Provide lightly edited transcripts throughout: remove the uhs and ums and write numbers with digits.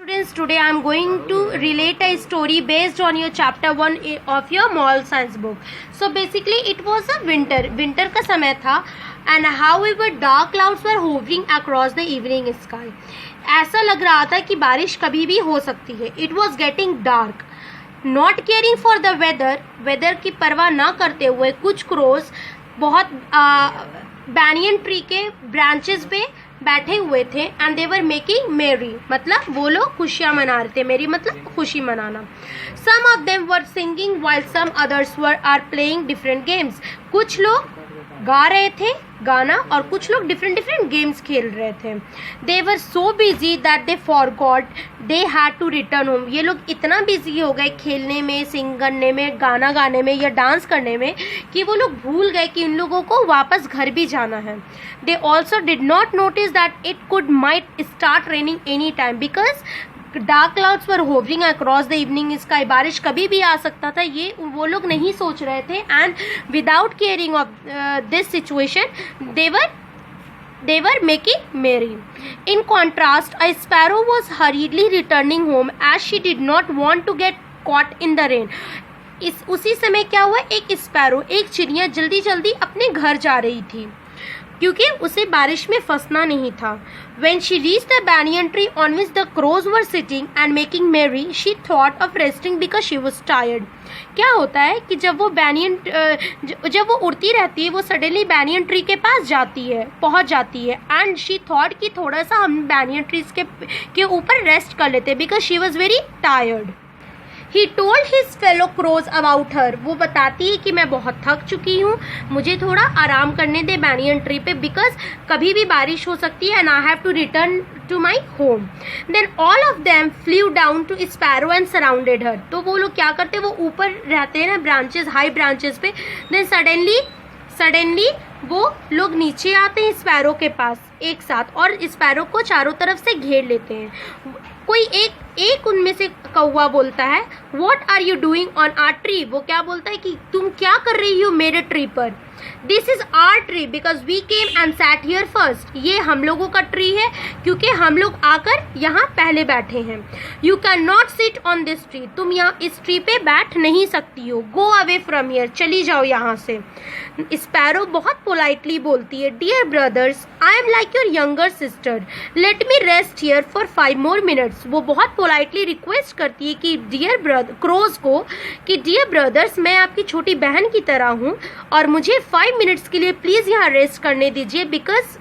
Students, today I am going to relate a story based on your chapter 1 of your moral science book. So basically it was a winter का समय था and however dark clouds were hovering across the evening sky. ऐसा लग रहा था कि बारिश कभी भी हो सकती है. It was getting dark. Not caring for the weather की परवाह ना करते हुए कुछ crows बहुत banyan tree के branches पे बैठे हुए थे एंड दे वर मेकिंग मेरी मतलब वो लोग खुशियाँ मना रहे थे. मेरी मतलब खुशी मनाना. Some of them were singing while some others were are playing different games. कुछ लोग गा रहे थे गाना और कुछ लोग डिफरेंट गेम्स खेल रहे थे. They were so busy that they forgot they had to return home. ये लोग इतना बिजी हो गए खेलने में, सिंग करने में, गाना गाने में या डांस करने में कि वो लोग भूल गए कि इन लोगों को वापस घर भी जाना है. They also did not notice that it could might start raining any time because dark clouds were hovering across the evening sky. बारिश कभी भी आ सकता था, ये वो लोग नहीं सोच रहे थे. And without caring of this situation they were making merry. In contrast, a sparrow was hurriedly returning home as she did not want to get caught in the rain. उसी समय क्या हुआ, एक स्पैरो, एक चिड़िया जल्दी जल्दी अपने घर जा रही थी क्योंकि उसे बारिश में फंसना नहीं था. When she reached the banyan tree on which the crows were sitting and making merry, she thought of resting because she was tired. क्या होता है कि जब वो उड़ती रहती है वो सडनली बैनियन ट्री के पास पहुंच जाती है एंड शी थॉट कि थोड़ा सा हम बैनियन ट्रीज के ऊपर रेस्ट कर लेते because she was very tired. He told his fellow crows about her. वो बताती है कि मैं बहुत थक चुकी हूँ, मुझे थोड़ा आराम करने दे बैनियन ट्री पे बिकॉज कभी भी बारिश हो सकती है and I have to return to my home. Then all of them flew down to sparrow and surrounded her. तो वो लोग क्या करते हैं, वो ऊपर रहते हैं ना ब्रांचेस, हाई ब्रांचेस पे. Then सडनली वो लोग नीचे आते हैं स्पैरो के पास एक साथ और स्पैरो को चारों तरफ से घेर लेते हैं. कोई एक उनमें से कौवा बोलता है what are you doing on our tree. वो क्या बोलता है कि तुम क्या कर रही हो मेरे ट्री पर. This is our tree because we came and sat here first. ये हम लोगों का ट्री है क्योंकि हम लोग आकर यहाँ पहले बैठे हैं. You can not sit on this tree. तुम यहाँ इस ट्री पे बैठ नहीं सकती हो. Go away from here. चली जाओ यहाँ से. स्पैरो बहुत पोलाइटली बोलती है dear brothers I am like your younger sister let me rest here for 5 more minutes. वो बहुत पोलाइटली रिक्वेस्ट करती है कि क्रोज को कि डियर ब्रदर्स मैं आपकी छोटी बहन की तरह हूँ और मुझे 5 minutes के लिए प्लीज यहाँ रेस्ट करने दीजिए because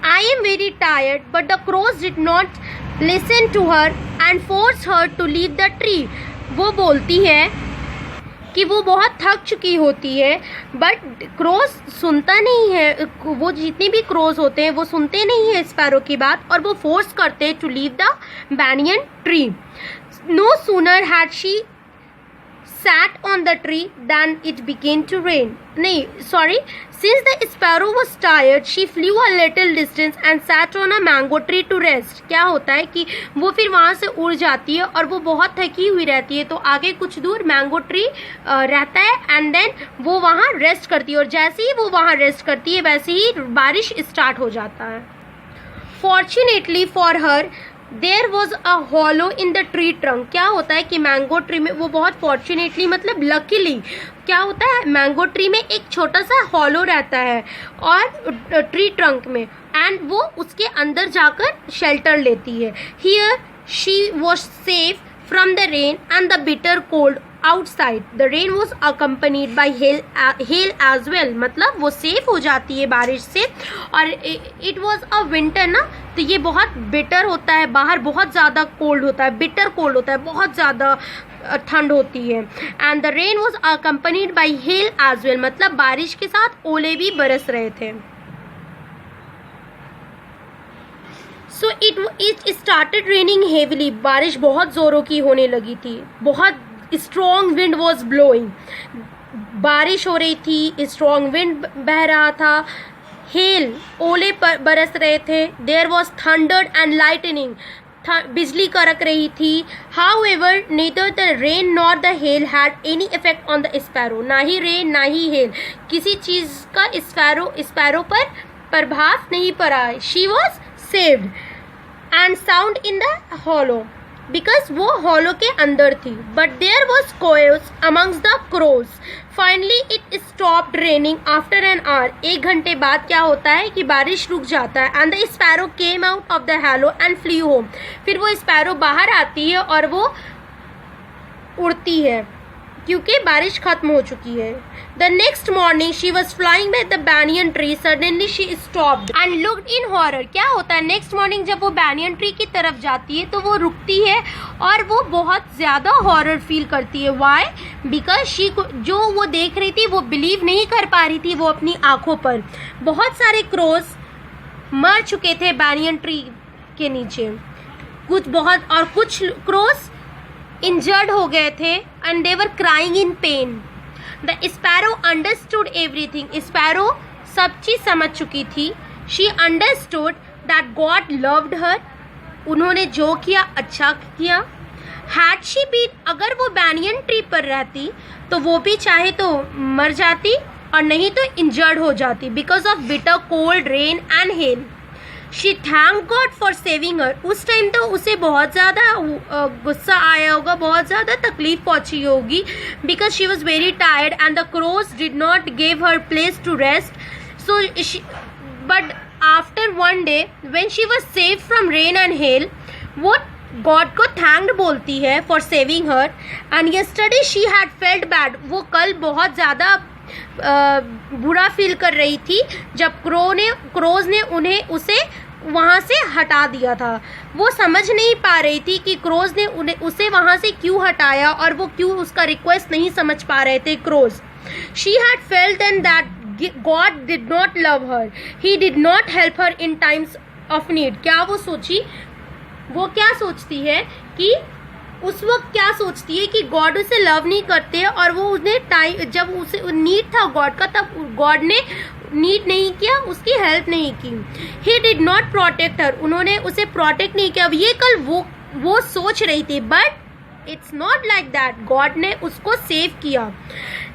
I am very tired, but the crows did not listen to her and forced her to leave the tree. वो बोलती है कि वो बहुत थक चुकी होती है बट क्रोज सुनता नहीं है. वो जितने भी क्रोज होते हैं वो सुनते नहीं है स्पैरो की बात और वो फोर्स करते हैं to leave the banyan tree. No sooner had she sat on the tree then it began to rain. Since the sparrow was tired she flew a little distance and sat on a mango tree to rest. क्या होता है कि वो फिर वहाँ से उड़ जाती है और वो बहुत थकी हुई रहती है तो आगे कुछ दूर मैंगो ट्री रहता है एंड देन वो वहाँ रेस्ट करती है और जैसे ही वो वहाँ रेस्ट करती है वैसे ही बारिश स्टार्ट हो जाता है. Fortunately for her there was a hollow in the tree trunk. क्या होता है कि मैंगो ट्री में वो बहुत फॉर्चुनेटली मतलब लकीली क्या होता है मैंगो ट्री में एक छोटा सा हॉलो रहता है और ट्री ट्रंक में एंड वो उसके अंदर जाकर शेल्टर लेती है. Here she was safe from the rain and the bitter cold outside. The rain was accompanied by hail as well. मतलब वो सेफ हो जाती है बारिश से और इट वॉज अ विंटर ना तो ये बहुत बिटर होता है, बाहर बहुत ज़्यादा कोल्ड होता है, बिटर कोल्ड होता है, बहुत ज़्यादा ठंड होती है. And the rain was accompanied by hail as well. मतलब बारिश के साथ ओले भी बरस रहे थे. So it started raining heavily. बारिश बहुत जोरों की होने लगी थी. बहुत स्ट्रॉन्ग विंड वॉज ब्लोइंग. बारिश हो रही थी, स्ट्रॉन्ग विंड बह रहा था, हेल ओले पर बरस रहे थे. There was thunder and lightning. बिजली कड़क रही थी. However neither the rain nor the hail had any effect on the sparrow. ना ही रेन ना ही हेल किसी चीज़ का स्पैरो पर प्रभास नहीं पड़ा, she was saved and sound in the hollow, because वो हॉलो के अंदर थी. But there was chaos amongst the crows. Finally it stopped raining after an hour. 1 घंटे बाद क्या होता है कि बारिश रुक जाता है. And the sparrow came out of the hollow and flee home. फिर वो स्पैरो बाहर आती है और वो उड़ती है क्योंकि बारिश खत्म हो चुकी है. The next morning she was flying by the banyan tree. Suddenly she stopped and looked in horror. क्या होता है नेक्स्ट मॉर्निंग जब वो बैनियन ट्री की तरफ जाती है तो वो रुकती है और वो बहुत ज़्यादा हॉरर फील करती है. वाई? बिकॉज शी जो वो देख रही थी वो बिलीव नहीं कर पा रही थी वो अपनी आंखों पर. बहुत सारे क्रोज मर चुके थे बैनियन ट्री के नीचे, कुछ क्रोज इंजर्ड हो गए थे and they were crying in pen. The sparrow understood everything. Sparrow सब चीज़ समझ चुकी थी. She understood that God loved हर. उन्होंने जो किया अच्छा किया. हैड शी बीन, अगर वो बैनियन ट्री पर रहती तो वो भी चाहे तो मर जाती और नहीं तो इंजर्ड हो जाती because of bitter cold rain and hell. She thank God for saving हर. उस टाइम तो उसे बहुत ज़्यादा गुस्सा आया होगा, बहुत ज़्यादा तकलीफ पहुंची होगी because she was very tired and the crows did not give her place to rest. So but after one day when she was saved from rain and hail, वो गॉड को थैंक्ड बोलती है for saving her. And yesterday she had felt bad. वो कल बहुत ज़्यादा बुरा feel कर रही थी जब क्रोज ने उसे वहाँ से हटा दिया था. वो समझ नहीं पा रही थी कि क्रोज ने उसे वहाँ से क्यों हटाया और वो क्यों उसका रिक्वेस्ट नहीं समझ पा रहे थे crows. She had felt and that God did not love her. He did not help her in times of need. क्या वो सोची? वो क्या सोचती है कि उस वक्त क्या सोचती है कि गॉड उसे लव नहीं करते और वो उसने टाइम जब उसे नीड था गॉड का तब गॉड ने नीड नहीं किया, उसकी हेल्प नहीं की. ही डिड नॉट प्रोटेक्ट हर. उन्होंने उसे प्रोटेक्ट नहीं किया. अब ये कल वो सोच रही थी but it's not like that. God ने उसको सेव किया.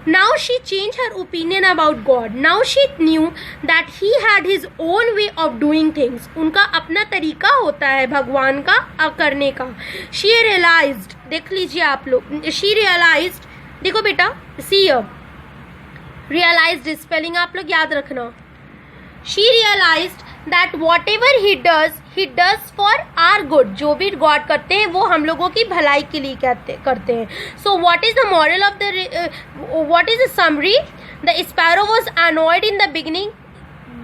Now she changed her opinion about God. Now she knew that he had his own way of doing things. उनका अपना तरीका होता है भगवान का करने का. She realized, देख लीजिए आप लोग, she realized, देखो बेटा, see here, realized spelling आप लोग याद रखना. She realized that whatever he does for our good. जो भी गॉड करते हैं वो हम लोगों की भलाई के लिए करते हैं. So what is the moral of what is the summary? The sparrow was annoyed in the beginning.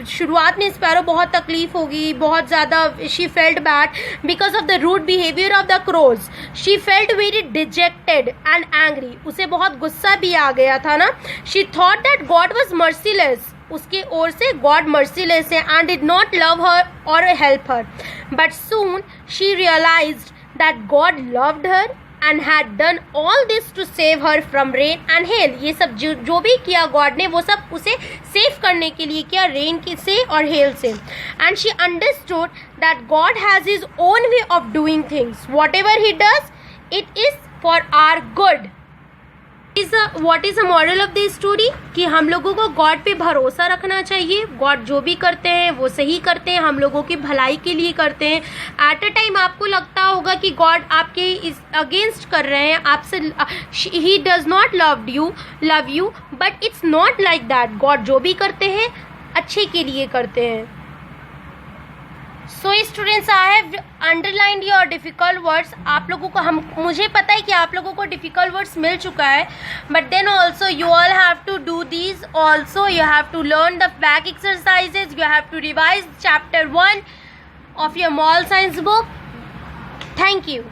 शुरुआत में स्पैरो बहुत तकलीफ होगी, बहुत ज़्यादा. She felt bad because of the rude behaviour of the crows. She felt very dejected and angry. उसे बहुत गुस्सा भी आ गया था ना. She thought that God was merciless. उसके ओर से गॉड मर्सीलेस है and did not love her और help her. But soon she realised that God loved her and had done all this to save her from rain and hail. ये सब जो भी किया गॉड ने वो सब उसे सेव करने के लिए किया, रेन से और हेल से. And she understood that God has his own way of doing things. Whatever he does, it is for our good. What is the moral of the story? कि हम लोगों को गॉड पे भरोसा रखना चाहिए. गॉड जो भी करते हैं वो सही करते हैं, हम लोगों की भलाई के लिए करते हैं. एट अ टाइम आपको लगता होगा कि गॉड आपके अगेंस्ट कर रहे हैं, आपसे he does not love you, but it's not like that. God जो भी करते हैं अच्छे के लिए करते हैं. So students, I have underlined your difficult words. आप लोगों को मुझे पता है कि आप लोगों को डिफ़िकल्ट वर्ड्स मिल चुका है, but then also you all have to do these. Also you have to learn the back exercises. You have to revise chapter 1 of your moral science book. Thank you.